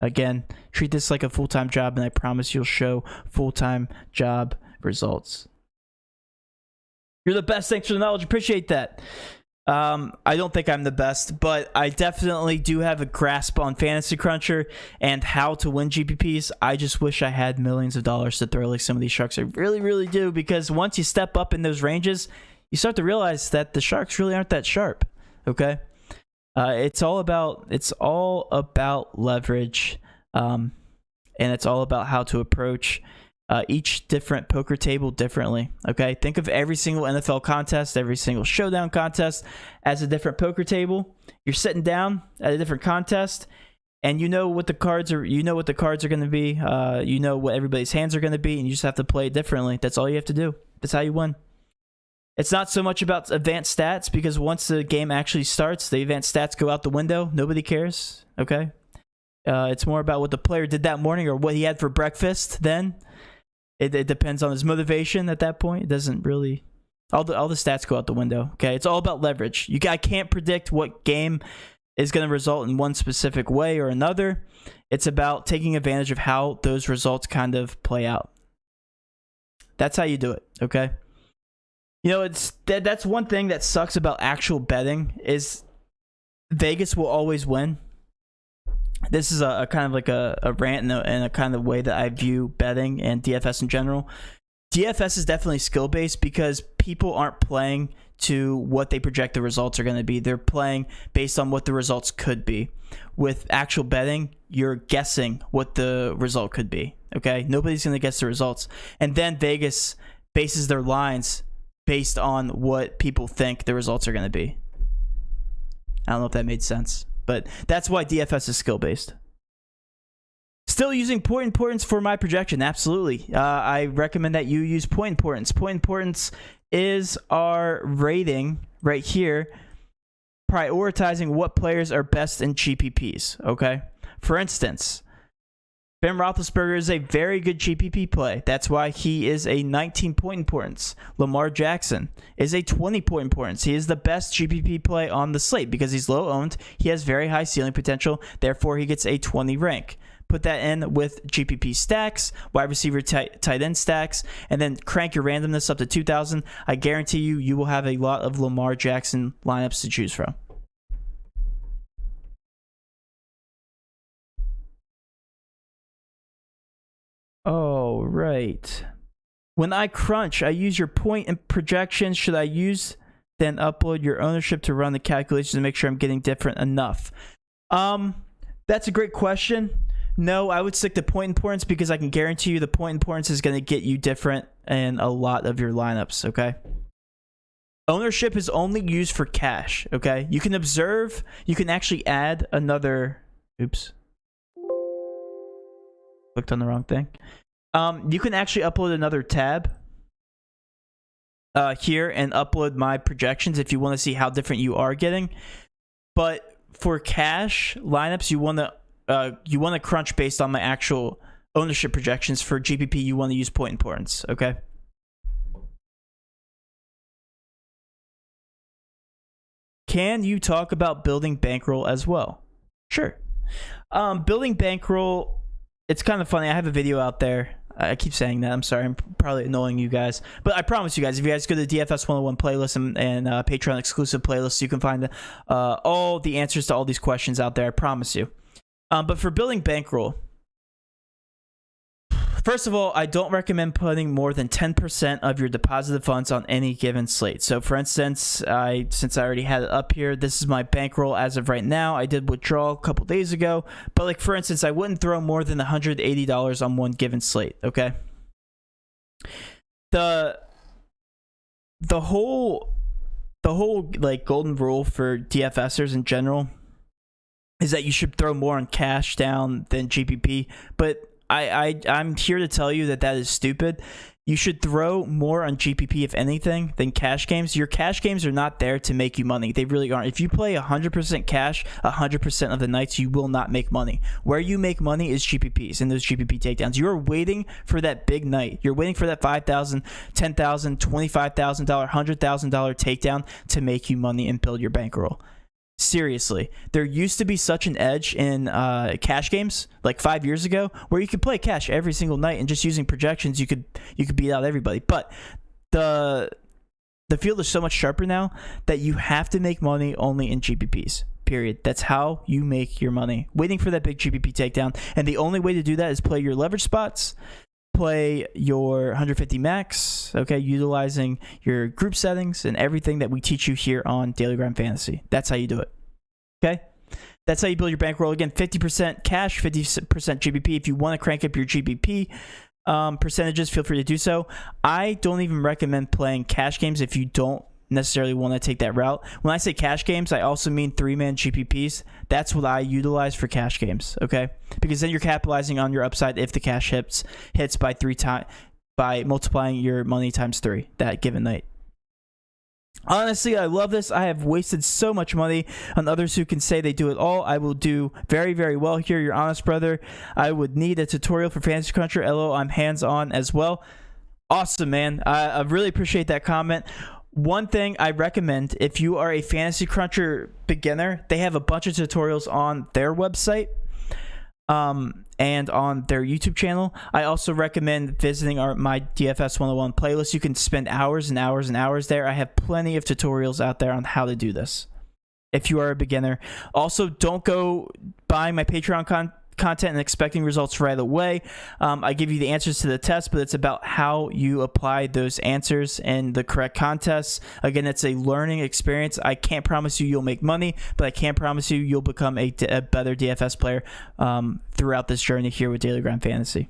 again, treat this like a full-time job, and I promise you'll show full-time job results. You're the best. Thanks for the knowledge. Appreciate that. I don't think I'm the best, but I definitely do have a grasp on Fantasy Cruncher and how to win GPPs. I just wish I had millions of dollars to throw like some of these sharks. I really, really do, because once you step up in those ranges, you start to realize that the sharks really aren't that sharp. Okay. It's all about leverage, and it's all about how to approach each different poker table differently. Okay, think of every single NFL contest, every single showdown contest as a different poker table. You're sitting down at a different contest, and you know what the cards are. You know what the cards are going to be. You know what everybody's hands are going to be, and you just have to play it differently. That's all you have to do. That's how you win. It's not so much about advanced stats, because once the game actually starts, the advanced stats go out the window. Nobody cares, okay? It's more about what the player did that morning or what he had for breakfast then. It depends on his motivation at that point. It doesn't really... All the stats go out the window, okay? It's all about leverage. I can't predict what game is going to result in one specific way or another. It's about taking advantage of how those results kind of play out. That's how you do it, okay? You know, that's one thing that sucks about actual betting is Vegas will always win. This is a kind of like a rant and a kind of way that I view betting and DFS in general. DFS is definitely skill-based because people aren't playing to what they project the results are going to be. They're playing based on what the results could be. With actual betting, you're guessing what the result could be. Okay? Nobody's going to guess the results. And then Vegas bases their lines based on what people think the results are going to be. I don't know if that made sense, but that's why DFS is skill-based. Still using point importance for my projection, absolutely. I recommend that you use point importance. Point importance is our rating right here, prioritizing what players are best in GPPs, okay? For instance, Ben Roethlisberger is a very good GPP play. That's why he is a 19-point importance. Lamar Jackson is a 20-point importance. He is the best GPP play on the slate because he's low-owned. He has very high ceiling potential. Therefore, he gets a 20 rank. put that in with GPP stacks, wide receiver tight end stacks, and then crank your randomness up to 2,000. I guarantee you will have a lot of Lamar Jackson lineups to choose from. Oh, right. When I crunch, I use your point and projections. Should I use then upload your ownership to run the calculations to make sure I'm getting different enough? That's a great question. No, I would stick to point importance because I can guarantee you the point importance is going to get you different in a lot of your lineups, okay? Ownership is only used for cash, okay? You can observe, you can actually add another, oops. Clicked on the wrong thing. You can actually upload another tab here and upload my projections if you want to see how different you are getting. But for cash lineups, you want to crunch based on my actual ownership projections. For GPP, you want to use point importance. Okay. Can you talk about building bankroll as well? Sure. Building bankroll, it's kind of funny. I have a video out there. I keep saying that. I'm sorry. I'm probably annoying you guys. But I promise you guys, if you guys go to the DFS 101 playlist and Patreon exclusive playlist, you can find all the answers to all these questions out there. I promise you. But for building bankroll, first of all, I don't recommend putting more than 10% of your deposited funds on any given slate. So for instance, since I already had it up here, this is my bankroll as of right now. I did withdraw a couple days ago, but like for instance, I wouldn't throw more than $180 on one given slate, okay? The whole like golden rule for DFSers in general is that you should throw more on cash down than GPP, but I'm here to tell you that is stupid. You should throw more on GPP, if anything, than cash games. Your cash games are not there to make you money. They really aren't. If you play 100% cash 100% of the nights, you will not make money. Where you make money is GPPs and those GPP takedowns. You're waiting for that big night. You're waiting for that $5,000, $10,000, $25,000, $100,000 takedown to make you money and build your bankroll. Seriously, there used to be such an edge in cash games like 5 years ago where you could play cash every single night and just using projections you could beat out everybody. But the field is so much sharper now that you have to make money only in GPPs. Period. That's how you make your money. Waiting for that big GPP takedown, and the only way to do that is play your leverage spots, play your 150 max, okay, utilizing your group settings and everything that we teach you here on Daily Grind Fantasy. That's how you do it, okay? That's how you build your bankroll. Again, 50% cash, 50% GBP. If you want to crank up your GBP percentages, feel free to do so. I don't even recommend playing cash games if you don't necessarily want to take that route. When I say cash games, I also mean 3-man GPPs. That's what I utilize for cash games, okay? Because then you're capitalizing on your upside if the cash hits by 3 times, by multiplying your money times 3 that given night. Honestly, I love this. I have wasted so much money on others who can say they do it all. I will do very, very well here. You're honest, brother. I would need a tutorial for Fantasy Cruncher. LO, I'm hands-on as well. Awesome, man. I really appreciate that comment. One thing I recommend, if you are a Fantasy Cruncher beginner, they have a bunch of tutorials on their website and on their YouTube channel. I also recommend visiting my DFS 101 playlist. You can spend hours and hours and hours there. I have plenty of tutorials out there on how to do this if you are a beginner. Also, don't go buying my Patreon content and expecting results right away. I give you the answers to the test, but it's about how you apply those answers in the correct contests. Again, it's a learning experience. I can't promise you'll make money, but I can promise you'll become a better DFS player throughout this journey here with Daily Grind Fantasy.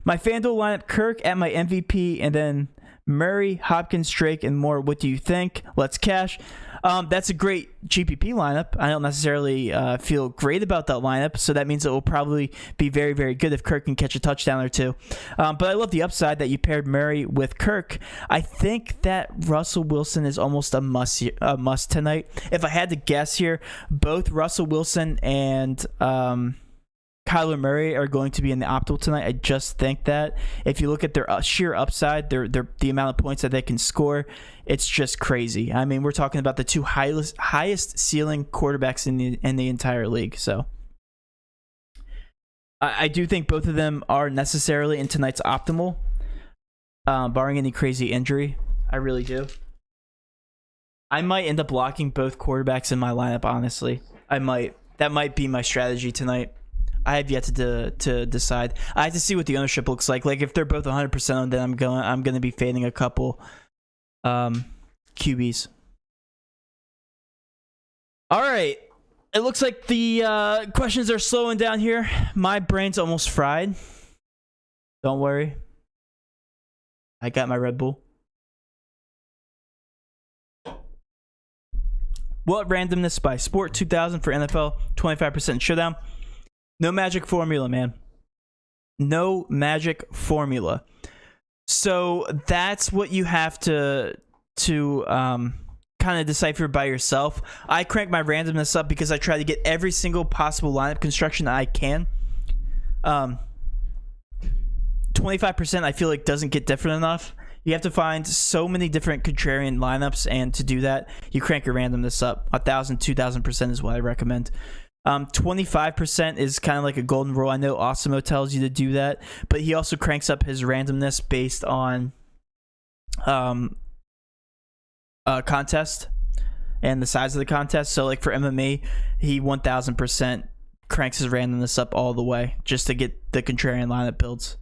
My FanDuel lineup: Kirk at my MVP, and then Murray, Hopkins, Drake, and more. What do you think? Let's cash. That's a great GPP lineup. I don't necessarily feel great about that lineup, so that means it will probably be very, very good if Kirk can catch a touchdown or two. But I love the upside that you paired Murray with Kirk. I think that Russell Wilson is almost a must tonight. If I had to guess here, both Russell Wilson and Kyler Murray are going to be in the optimal tonight. I just think that if you look at their sheer upside, the amount of points that they can score, it's just crazy. I mean, we're talking about the two highest ceiling quarterbacks in the entire league. So I do think both of them are necessarily in tonight's optimal, barring any crazy injury. I really do. I might end up locking both quarterbacks in my lineup, honestly. I might. That might be my strategy tonight. I have yet to decide. I have to see what the ownership looks like. Like if they're both 100% on, then I'm going to be fading a couple QBs. All right. It looks like the questions are slowing down here. My brain's almost fried. Don't worry. I got my Red Bull. What randomness by Sport 2000 for NFL 25% showdown? No magic formula, man. No magic formula. So that's what you have to kind of decipher by yourself. I crank my randomness up because I try to get every single possible lineup construction I can. 25% I feel like doesn't get different enough. You have to find so many different contrarian lineups, and to do that, you crank your randomness up. 1,000, 2,000% is what I recommend. 25% is kind of like a golden rule. I know Osimo tells you to do that, but he also cranks up his randomness based on contest and the size of the contest. So like for MMA, he 1,000% cranks his randomness up all the way just to get the contrarian lineup builds.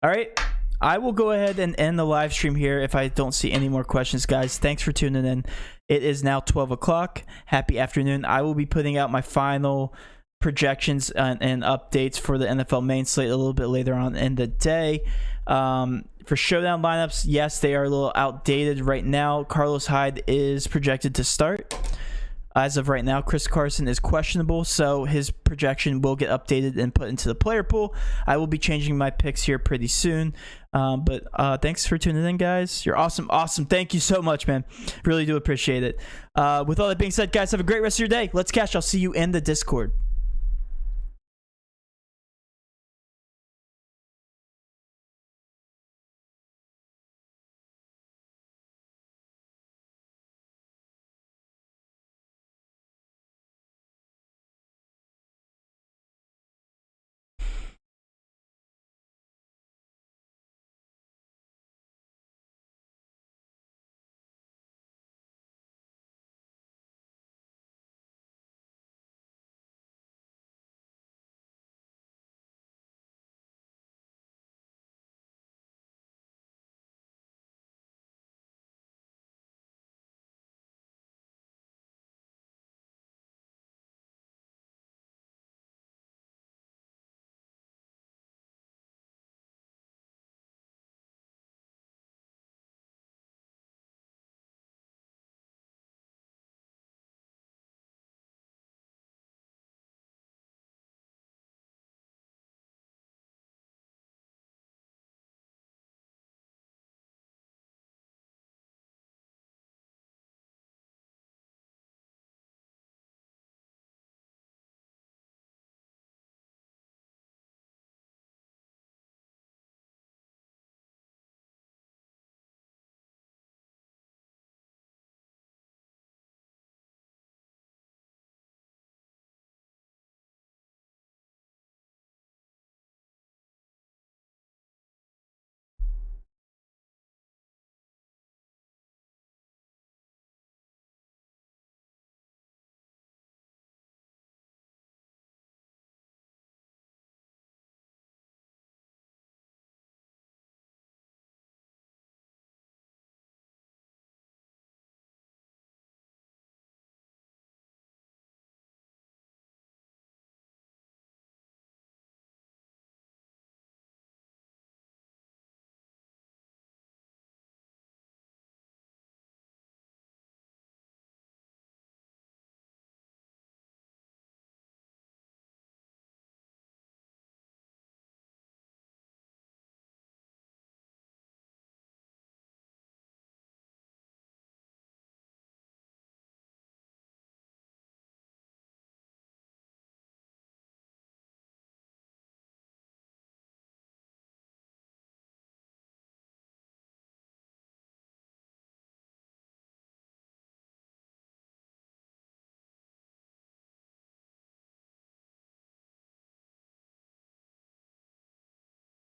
All right. I will go ahead and end the live stream here if I don't see any more questions, guys. Thanks for tuning in. It is now 12 o'clock. Happy afternoon. I will be putting out my final projections and updates for the NFL main slate a little bit later on in the day. For showdown lineups, yes, they are a little outdated right now. Carlos Hyde is projected to start. As of right now, Chris Carson is questionable, so his projection will get updated and put into the player pool. I will be changing my picks here pretty soon. But thanks for tuning in, guys. You're awesome. Thank you so much, man. Really do appreciate it. With all that being said, guys, have a great rest of your day. Let's cash. I'll see you in the Discord.